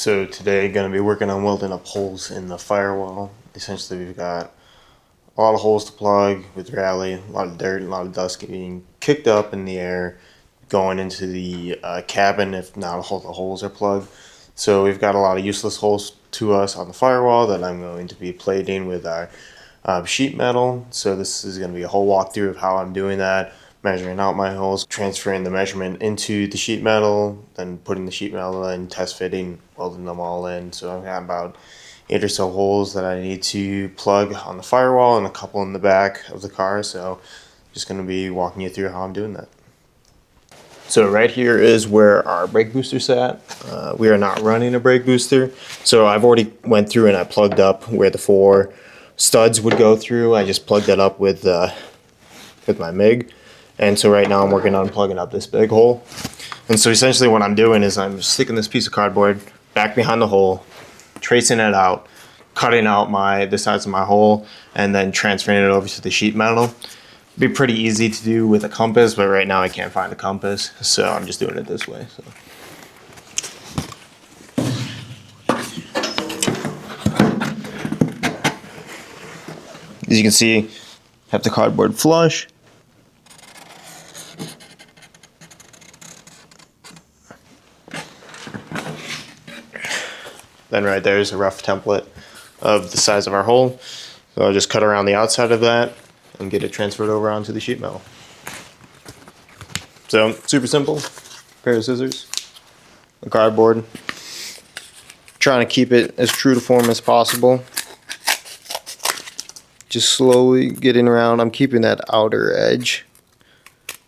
So today, going to be working on welding up holes in the firewall. Essentially, we've got a lot of holes to plug with rally, a lot of dirt, a lot of dust getting kicked up in the air, going into the cabin if not all the holes are plugged. So we've got a lot of useless holes to us on the firewall that I'm going to be plating with our sheet metal. So this is going to be a whole walkthrough of how I'm doing that, measuring out my holes, transferring the measurement into the sheet metal, then putting the sheet metal in, test fitting, welding them all in. So I've got about 8 or so holes that I need to plug on the firewall and a couple in the back of the car. So just going to be walking you through how I'm doing that. So right here is where our brake booster's at. We are not running a brake booster. So I've already went through and I plugged up where the 4 studs would go through. I just plugged it up with my MIG. And so right now I'm working on plugging up this big hole. And so essentially what I'm doing is I'm sticking this piece of cardboard back behind the hole, tracing it out, cutting out the sides of my hole, and then transferring it over to the sheet metal. Be pretty easy to do with a compass, but right now I can't find a compass, so I'm just doing it this way. So. As you can see, I have the cardboard flush. Then right there is a rough template of the size of our hole. So I'll just cut around the outside of that and get it transferred over onto the sheet metal. So super simple, pair of scissors, a cardboard, trying to keep it as true to form as possible. Just slowly getting around. I'm keeping that outer edge,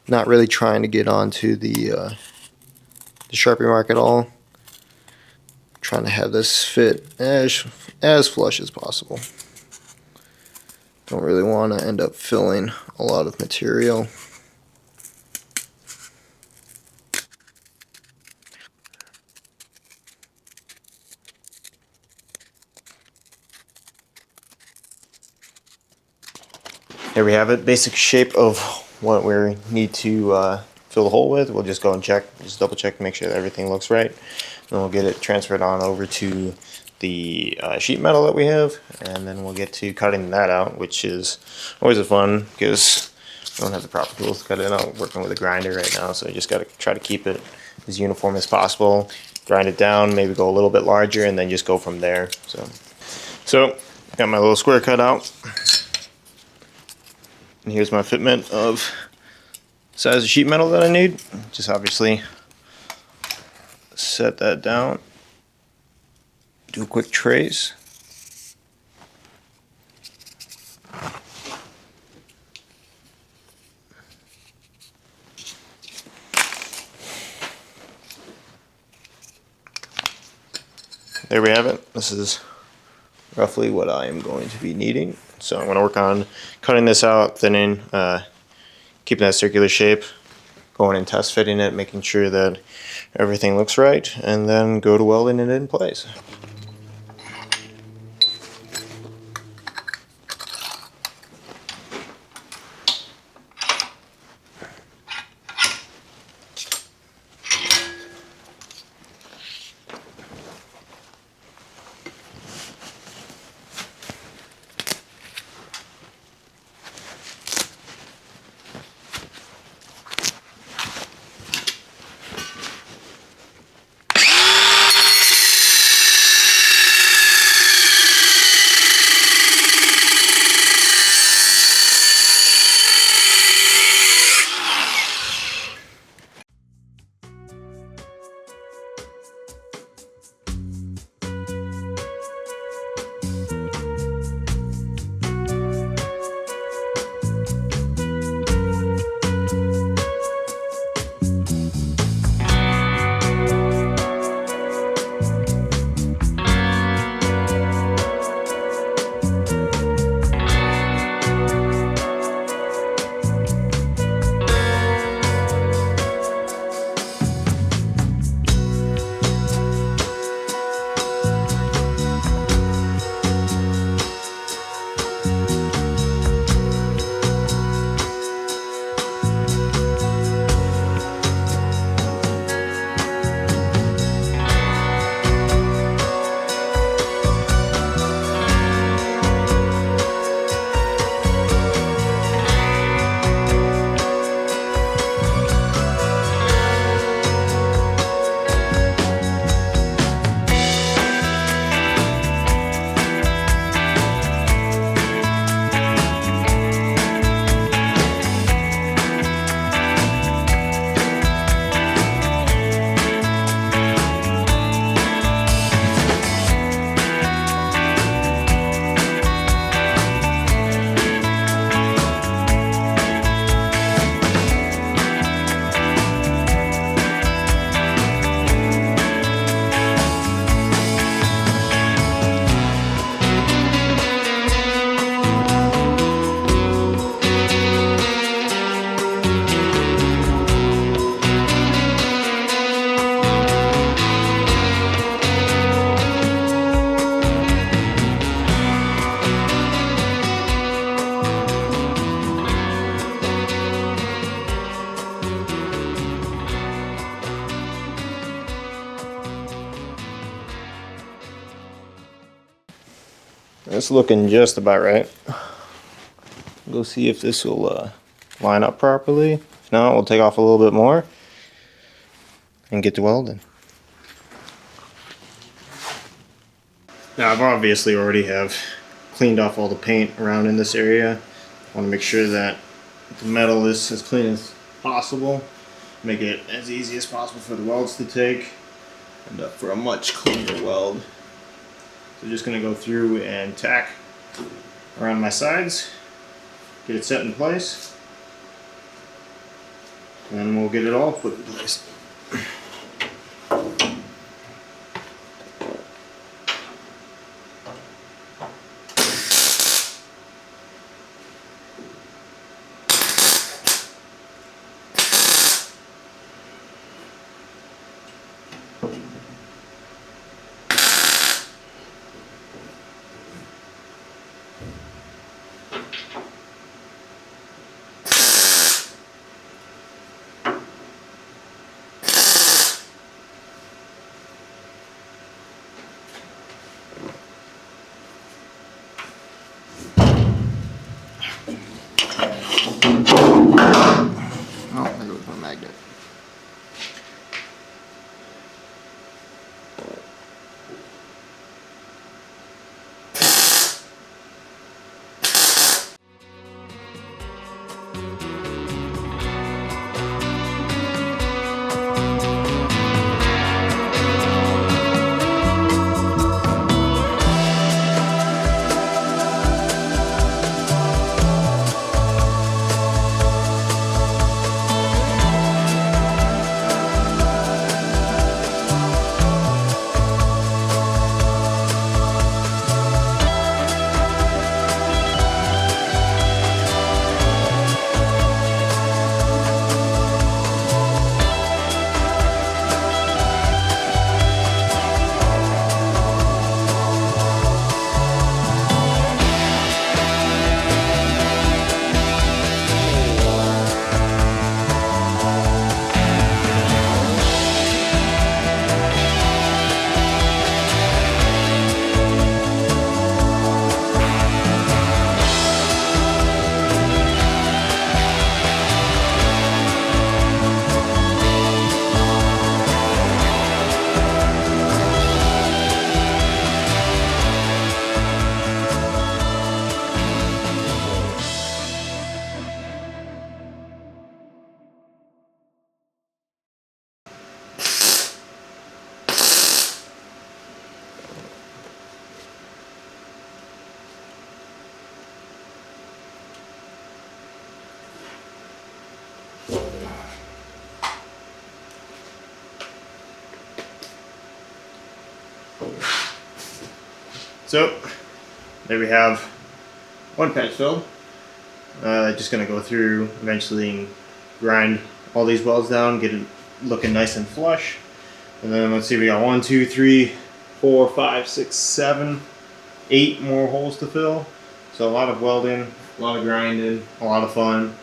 not really trying to get onto the Sharpie mark at all. Trying to have this fit as flush as possible. Don't really want to end up filling a lot of material. Here we have it, basic shape of what we need to fill the hole with. We'll just go and check, just double check to make sure that everything looks right. Then we'll get it transferred on over to the sheet metal that we have, and then we'll get to cutting that out, which is always a fun because I don't have the proper tools to cut it out. I'm working with a grinder right now, so I just got to try to keep it as uniform as possible. Grind it down, maybe go a little bit larger, and then just go from there. So got my little square cut out. And here's my fitment of size of sheet metal that I need. Just obviously set that down. Do a quick trace. There we have it. This is roughly what I am going to be needing. So I'm going to work on cutting this out, thinning, keeping that circular shape, going and test fitting it, making sure that everything looks right, and then go to welding it in place. It's looking just about right. Go see if this will line up properly. If not, we'll take off a little bit more and get to welding. Now I've obviously already have cleaned off all the paint around in this area. I want to make sure that the metal is as clean as possible. Make it as easy as possible for the welds to take and for a much cleaner weld. So just going to go through and tack around my sides, get it set in place, and then we'll get it all put in place. Oh, there goes my magnet. So there we have one patch filled. Just gonna go through eventually and grind all these welds down, get it looking nice and flush. And then let's see, we got 1, 2, 3, 4, 5, 6, 7, 8 more holes to fill. So a lot of welding, a lot of grinding, a lot of fun.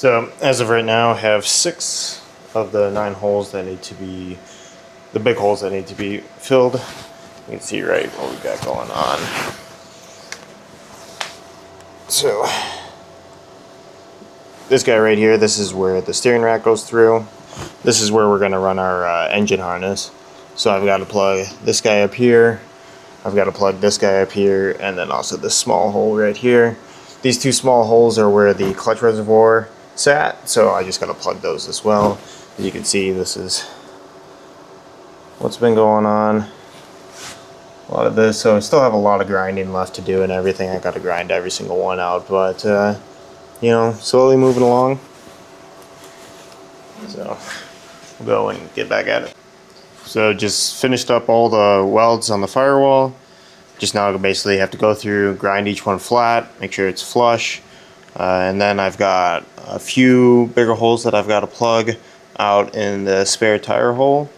So as of right now, I have 6 of the 9 holes that need to be, the big holes that need to be filled. You can see right what we got going on. So this guy right here, this is where the steering rack goes through. This is where we're going to run our engine harness. So I've got to plug this guy up here. I've got to plug this guy up here, and then also this small hole right here. These 2 small holes are where the clutch reservoir sat, so I just got to plug those as well. As you can see, this is what's been going on. A lot of this, so I still have a lot of grinding left to do and everything. I got to grind every single one out, but you know, slowly moving along. So we'll go and get back at it. So just finished up all the welds on the firewall. Just now basically have to go through, grind each one flat, make sure it's flush. And then I've got a few bigger holes that I've got to plug out in the spare tire hole.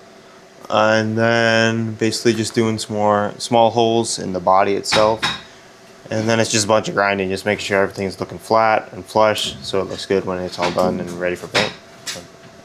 And then basically just doing some more small holes in the body itself. And then it's just a bunch of grinding, just making sure everything's looking flat and flush so it looks good when it's all done and ready for paint.